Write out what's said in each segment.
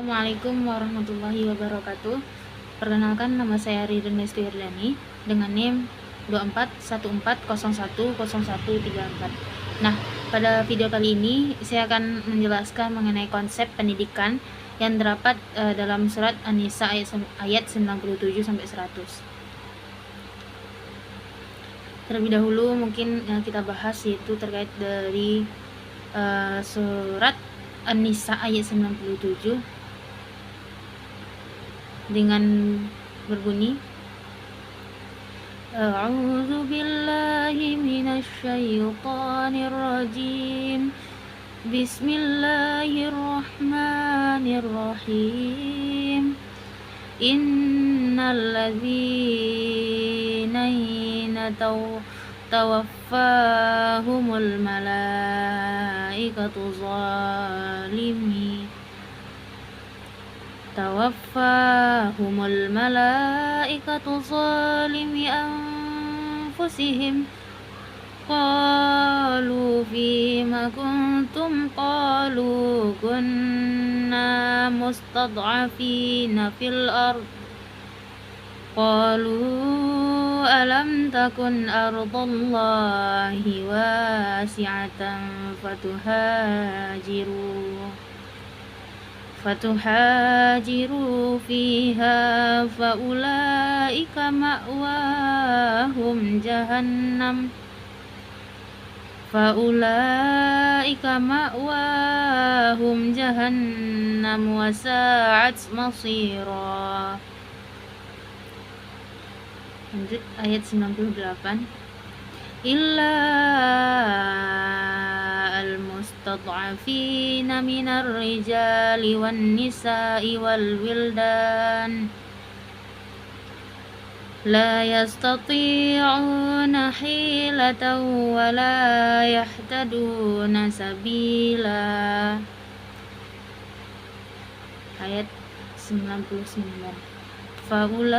Assalamualaikum warahmatullahi wabarakatuh. Perkenalkan, nama saya Ririn Lestuyardani dengan NIM 2414010134. Nah, pada video kali ini saya akan menjelaskan mengenai konsep pendidikan yang terdapat dalam surat An-Nisa ayat 97 sampai 100. Terlebih dahulu mungkin kita bahas yaitu terkait dari surat An-Nisa ayat 97 dengan berbunyi, A'udzu billahi minasy syaithanir rajim. Bismillahirrahmanirrahim. Innal ladzina tawaffahumul malaikatu zalimi anfusihim qalu fima kuntum qalu kunna mustad'afina fil ard qalu alam takun ardullahi wasi'atan fatuhajiru fiha faulaika ma'wahum jahannam wa sa'at masira. Lanjut ayat 98. Illa al-mustad'afina minar rijali wan nisa'i wal wildan la yastati'una hilatan wa la yahtaduna sabila. Ayat 99. Faulaika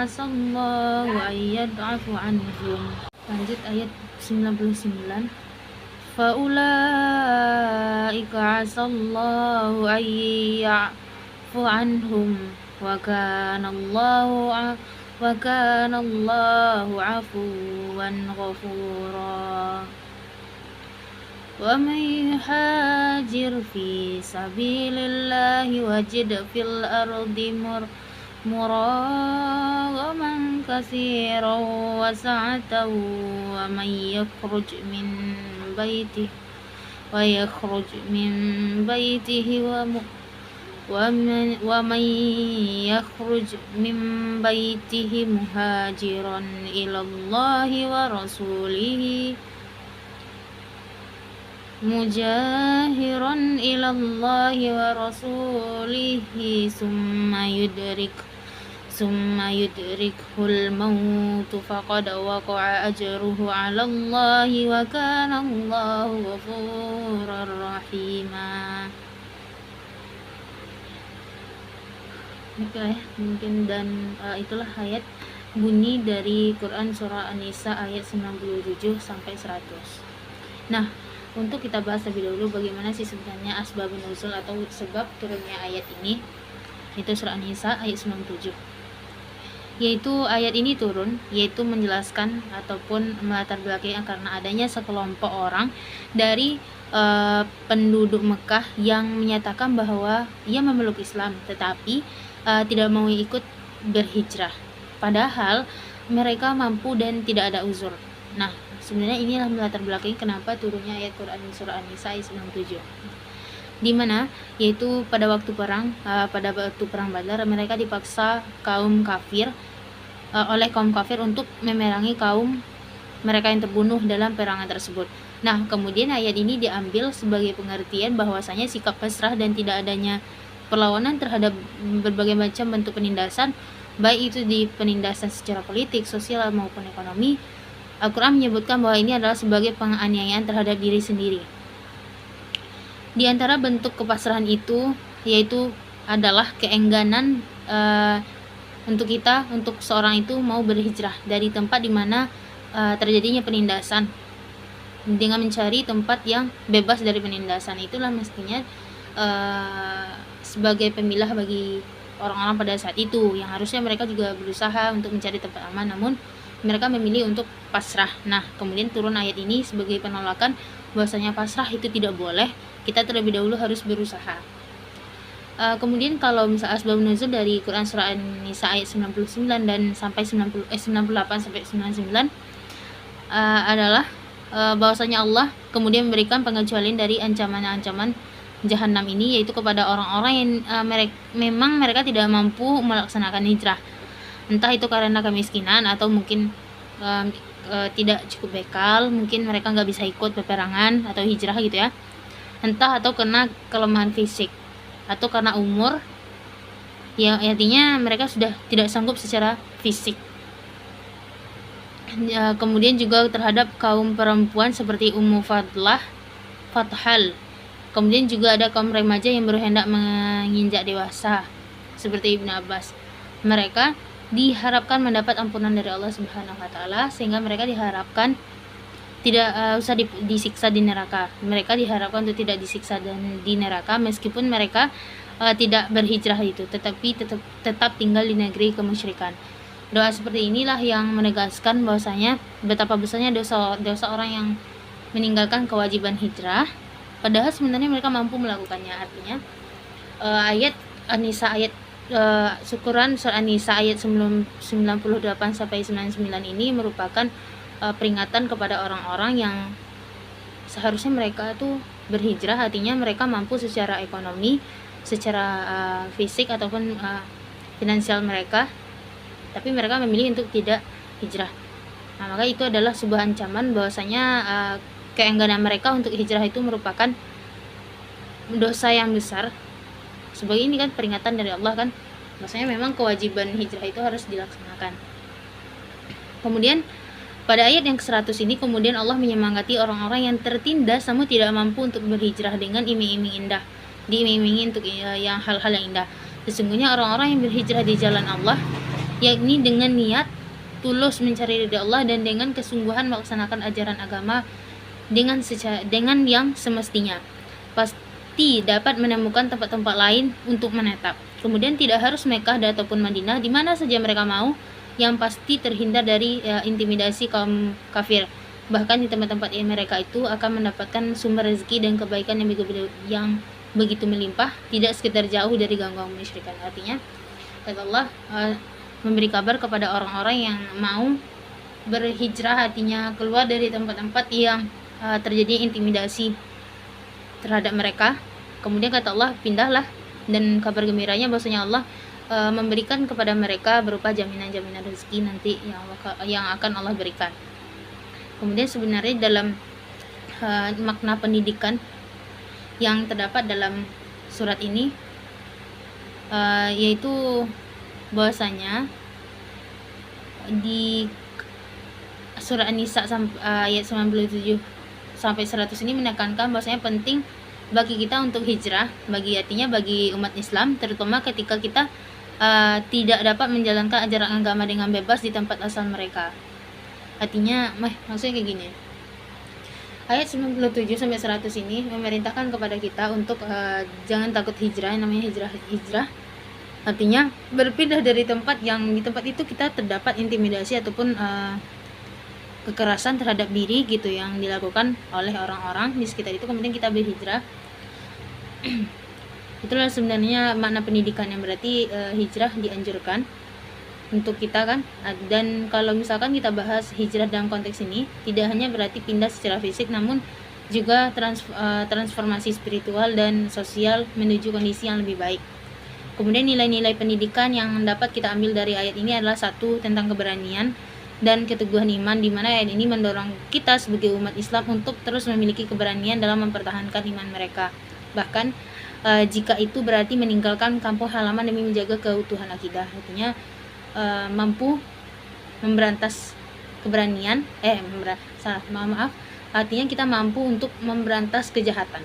asallahu ayyad'afu anhum. Lanjut ayat 99. Faulaika asallahu ayya'fu anhum wa kana Allahu afuwan ghafura. Wa may yuhajir fi sabilillahi wajid fil ardi muragaman katsiran wa sa'atan wa may yakhruj min baitihi muhajiran ila Allahi wa rasulihi mujahiran ilallahi wa rasulihi summa yudrikhul mautu faqad waqa'a ajruhu 'ala Allahi wa kana Allahu ghafurur rahima. Oke, mungkin dan itulah ayat bunyi dari Quran surah An-Nisa ayat 97 sampai 100. Nah, untuk kita bahas lebih dahulu bagaimana sih sebenarnya asbabun nuzul atau sebab turunnya ayat ini, itu surah An-Nisa ayat 97. Yaitu ayat ini turun yaitu menjelaskan ataupun melatar belakangnya karena adanya sekelompok orang dari penduduk Mekah yang menyatakan bahwa ia memeluk Islam tetapi tidak mau ikut berhijrah, padahal mereka mampu dan tidak ada uzur. Nah, sebenarnya inilah melatar belakang kenapa turunnya ayat Quran surah An-Nisa ayat 97. Di mana yaitu pada waktu perang Badar mereka dipaksa oleh kaum kafir untuk memerangi kaum mereka yang terbunuh dalam perangan tersebut. Nah, kemudian ayat ini diambil sebagai pengertian bahwasanya sikap pasrah dan tidak adanya perlawanan terhadap berbagai macam bentuk penindasan, baik itu di penindasan secara politik, sosial maupun ekonomi. Al-Quran menyebutkan bahwa ini adalah sebagai penganiayaan terhadap diri sendiri. Di antara bentuk kepasrahan itu yaitu adalah keengganan untuk seorang itu mau berhijrah dari tempat di mana terjadinya penindasan dengan mencari tempat yang bebas dari penindasan. Itulah mestinya sebagai pemilah bagi orang-orang pada saat itu, yang harusnya mereka juga berusaha untuk mencari tempat aman, namun mereka memilih untuk pasrah. Nah, kemudian turun ayat ini sebagai penolakan bahwasanya pasrah itu tidak boleh, kita terlebih dahulu harus berusaha. Kemudian kalau misalnya asbab nuzul dari Quran surah An-Nisa ayat 99 dan sampai 98 sampai 99 adalah bahwasanya Allah kemudian memberikan pengecualian dari ancaman-ancaman jahanam ini, yaitu kepada orang-orang yang memang mereka tidak mampu melaksanakan hijrah, entah itu karena kemiskinan atau mungkin tidak cukup bekal, mungkin mereka nggak bisa ikut peperangan atau hijrah gitu ya, entah atau karena kelemahan fisik atau karena umur, yang artinya mereka sudah tidak sanggup secara fisik. Kemudian juga terhadap kaum perempuan seperti Ummu Fathal. Kemudian juga ada kaum remaja yang baru hendak menginjak dewasa seperti Ibnu Abbas. Mereka diharapkan mendapat ampunan dari Allah Subhanahu wa taala, sehingga mereka diharapkan tidak usah disiksa di neraka. Mereka diharapkan untuk tidak disiksa di neraka meskipun mereka tidak berhijrah itu, tetapi tetap tinggal di negeri kemusyrikan. Doa seperti inilah yang menegaskan bahwasanya betapa besarnya dosa orang yang meninggalkan kewajiban hijrah, padahal sebenarnya mereka mampu melakukannya. Artinya ayat An-Nisa ayat syukuran surah An-Nisa ayat 98 sampai 99 ini merupakan peringatan kepada orang-orang yang seharusnya mereka tuh berhijrah, artinya mereka mampu secara ekonomi, secara fisik ataupun finansial mereka, tapi mereka memilih untuk tidak hijrah. Nah, maka itu adalah sebuah ancaman bahwasanya keengganan mereka untuk hijrah itu merupakan dosa yang besar. Sebagai ini kan peringatan dari Allah kan, maksudnya memang kewajiban hijrah itu harus dilaksanakan. Kemudian pada ayat yang ke-100 ini kemudian Allah menyemangati orang-orang yang tertindas namun tidak mampu untuk berhijrah dengan iming-iming indah, diiming-imingi untuk yang hal-hal yang indah. Sesungguhnya orang-orang yang berhijrah di jalan Allah, yakni dengan niat tulus mencari ridha Allah dan dengan kesungguhan melaksanakan ajaran agama dengan yang semestinya, pasti dapat menemukan tempat-tempat lain untuk menetap. Kemudian tidak harus Mekah ataupun Madinah, di mana saja mereka mau, yang pasti terhindar dari intimidasi kaum kafir. Bahkan di tempat-tempat yang mereka itu akan mendapatkan sumber rezeki dan kebaikan yang begitu melimpah, tidak sekedar jauh dari gangguan musyrikan. Artinya kata Allah memberi kabar kepada orang-orang yang mau berhijrah, artinya keluar dari tempat-tempat yang terjadi intimidasi terhadap mereka. Kemudian kata Allah, pindahlah, dan kabar gembiranya bahwasanya Allah memberikan kepada mereka berupa jaminan-jaminan rezeki nanti yang akan Allah berikan. Kemudian sebenarnya dalam makna pendidikan yang terdapat dalam surat ini yaitu bahwasanya di surah An-Nisa ayat 97 sampai 100 ini menekankan bahwasanya penting bagi kita untuk hijrah, artinya bagi umat Islam, terutama ketika kita tidak dapat menjalankan ajaran agama dengan bebas di tempat asal mereka. Artinya maksudnya kayak gini, ayat 97 sampai 100 ini memerintahkan kepada kita untuk jangan takut hijrah. Yang namanya hijrah artinya berpindah dari tempat yang di tempat itu kita terdapat intimidasi ataupun kekerasan terhadap diri gitu yang dilakukan oleh orang-orang di sekitar itu, kemudian kita berhijrah. Itulah sebenarnya makna pendidikan, yang berarti hijrah dianjurkan untuk kita kan. Dan kalau misalkan kita bahas hijrah dalam konteks ini, tidak hanya berarti pindah secara fisik, namun juga transformasi spiritual dan sosial menuju kondisi yang lebih baik. Kemudian nilai-nilai pendidikan yang dapat kita ambil dari ayat ini adalah satu, tentang keberanian dan keteguhan iman, di mana ayat ini mendorong kita sebagai umat Islam untuk terus memiliki keberanian dalam mempertahankan iman mereka, bahkan jika itu berarti meninggalkan kampung halaman demi menjaga keutuhan akidah. Artinya mampu memberantas keberanian artinya kita mampu untuk memberantas kejahatan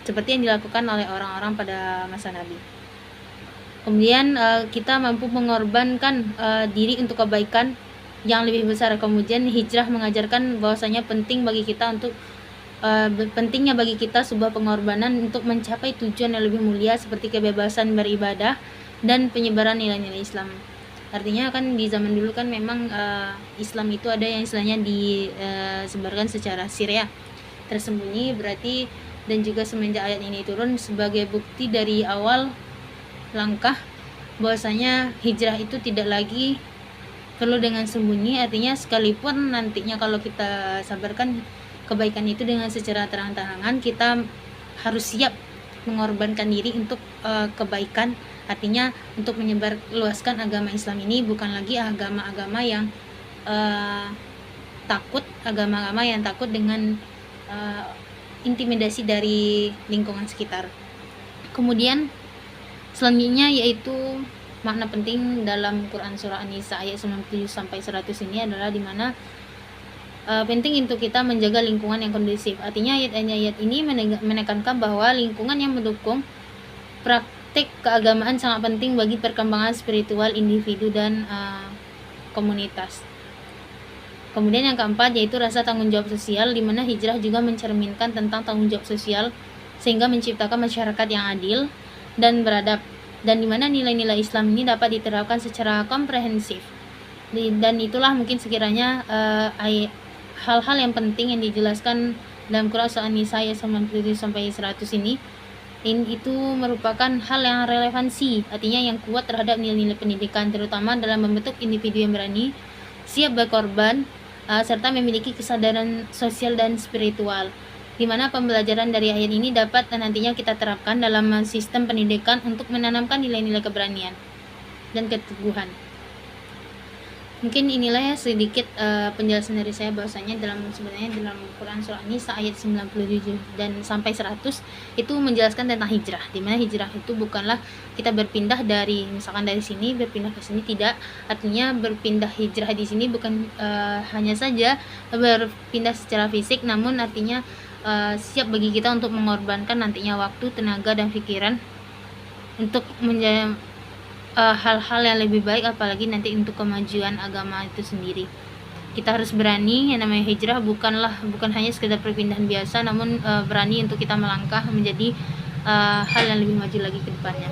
seperti yang dilakukan oleh orang-orang pada masa Nabi. Kemudian kita mampu mengorbankan diri untuk kebaikan yang lebih besar. Kemudian hijrah mengajarkan bahwasanya penting bagi kita untuk pentingnya bagi kita sebuah pengorbanan untuk mencapai tujuan yang lebih mulia seperti kebebasan beribadah dan penyebaran nilai-nilai Islam. Artinya kan di zaman dulu kan memang Islam itu ada yang istilahnya disebarkan secara sir ya, tersembunyi berarti, dan juga semenjak ayat ini turun sebagai bukti dari awal langkah bahwasanya hijrah itu tidak lagi perlu dengan sembunyi. Artinya sekalipun nantinya kalau kita sabarkan kebaikan itu dengan secara terang-terangan, kita harus siap mengorbankan diri untuk kebaikan. Artinya untuk menyebar luaskan agama Islam ini bukan lagi agama-agama yang takut dengan intimidasi dari lingkungan sekitar. Kemudian selanjutnya yaitu makna penting dalam Quran surah An-Nisa ayat 97 sampai 100 ini adalah dimana penting untuk kita menjaga lingkungan yang kondusif. Artinya ayat-ayat ini menekankan bahwa lingkungan yang mendukung praktik keagamaan sangat penting bagi perkembangan spiritual individu dan komunitas. Kemudian yang keempat yaitu rasa tanggung jawab sosial, di mana hijrah juga mencerminkan tentang tanggung jawab sosial sehingga menciptakan masyarakat yang adil dan beradab, dan di mana nilai-nilai Islam ini dapat diterapkan secara komprehensif. Dan itulah mungkin sekiranya hal-hal yang penting yang dijelaskan dalam Quran surah An-Nisa ayat 97 sampai 100 ini itu merupakan hal yang relevansi, artinya yang kuat terhadap nilai-nilai pendidikan, terutama dalam membentuk individu yang berani, siap berkorban, serta memiliki kesadaran sosial dan spiritual, di mana pembelajaran dari ayat ini dapat nantinya kita terapkan dalam sistem pendidikan untuk menanamkan nilai-nilai keberanian dan keteguhan. Mungkin inilah ya sedikit penjelasan dari saya bahwasanya sebenarnya dalam Quran surah An-Nisa ayat 97 dan sampai 100 itu menjelaskan tentang hijrah, di mana hijrah itu bukanlah kita berpindah dari misalkan dari sini berpindah ke sini, tidak. Artinya berpindah hijrah di sini bukan hanya saja berpindah secara fisik, namun artinya siap bagi kita untuk mengorbankan nantinya waktu, tenaga, dan pikiran untuk menjadi hal-hal yang lebih baik, apalagi nanti untuk kemajuan agama itu sendiri. Kita harus berani, yang namanya hijrah bukan hanya sekedar perpindahan biasa, namun berani untuk kita melangkah menjadi hal yang lebih maju lagi ke depannya.